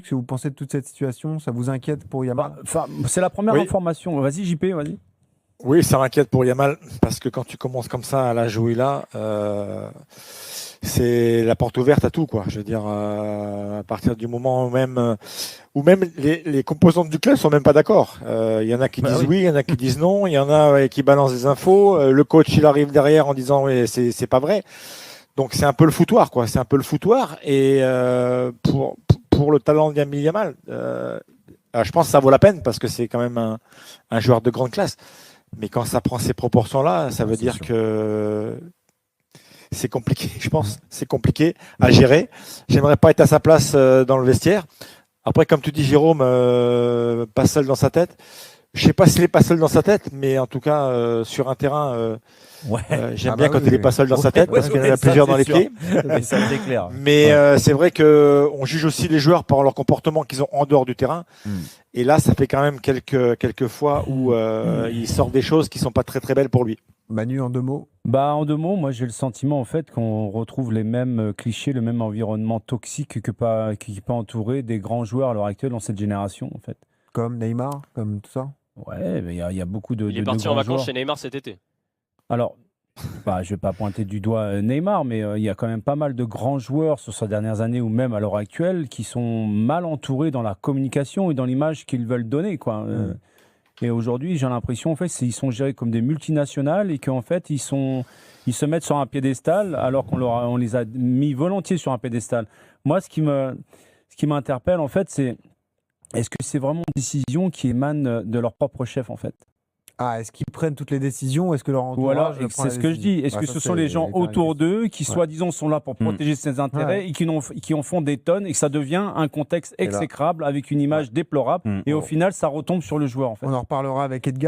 que vous pensez de toute cette situation? Ça vous inquiète pour Yamal? C'est la première Oui. information. Vas-y, JP, vas-y. Oui, ça m'inquiète pour Yamal, parce que quand tu commences comme ça à l'âge où il a, c'est la porte ouverte à tout, quoi. Je veux dire, à partir du moment où même les composantes du club sont même pas d'accord. Il y en a qui disent oui, il y en a qui disent non, il y en a qui balancent des infos. Le coach, il arrive derrière en disant oui, c'est pas vrai. Donc c'est un peu le foutoir, quoi. C'est un peu le foutoir. Et pour le talent de Lamine Yamal, je pense que ça vaut la peine parce que c'est quand même un joueur de grande classe. Mais quand ça prend ces proportions-là, ça veut dire que c'est compliqué, je pense. C'est compliqué à gérer. J'aimerais pas être à sa place dans le vestiaire. Après, comme tu dis, Jérôme, pas seul dans sa tête. Je sais pas s'il est pas seul dans sa tête, mais en tout cas, sur un terrain, j'aime bien quand il est pas seul dans sa tête parce qu'il y en a plusieurs dans les pieds. Ça, c'est clair. Mais c'est vrai que on juge aussi les joueurs par leur comportement qu'ils ont en dehors du terrain. Et là, ça fait quand même quelques fois où il sort des choses qui sont pas très très belles pour lui. Manu, en 2 mots? En 2 mots, moi j'ai le sentiment en fait qu'on retrouve les mêmes clichés, le même environnement toxique qui peut entourer des grands joueurs à l'heure actuelle dans cette génération en fait. Comme Neymar, comme tout ça? Ouais, mais il y a beaucoup de Il est parti en grands vacances joueurs. chez Neymar cet été. Alors, je ne vais pas pointer du doigt Neymar, mais il y a quand même pas mal de grands joueurs sur ces dernières années ou même à l'heure actuelle qui sont mal entourés dans la communication et dans l'image qu'ils veulent donner, quoi. Et aujourd'hui, j'ai l'impression en fait, ils sont gérés comme des multinationales et qu'en fait, ils se mettent sur un piédestal alors on les a mis volontiers sur un piédestal. Moi, ce qui m'interpelle en fait, c'est est-ce que c'est vraiment une décision qui émane de leur propre chef en fait? Ah, est-ce qu'ils prennent toutes les décisions? Est-ce que leur Ou alors, entourage prend c'est la ce que je décision? dis, est-ce que Ça, ce sont c'est les gens hyper autour difficile. d'eux qui, soi-disant, sont là pour protéger ses intérêts et qui en font des tonnes et que ça devient un contexte Et là- exécrable avec une image déplorable et au final, ça retombe sur le joueur en fait. On en reparlera avec Edgar.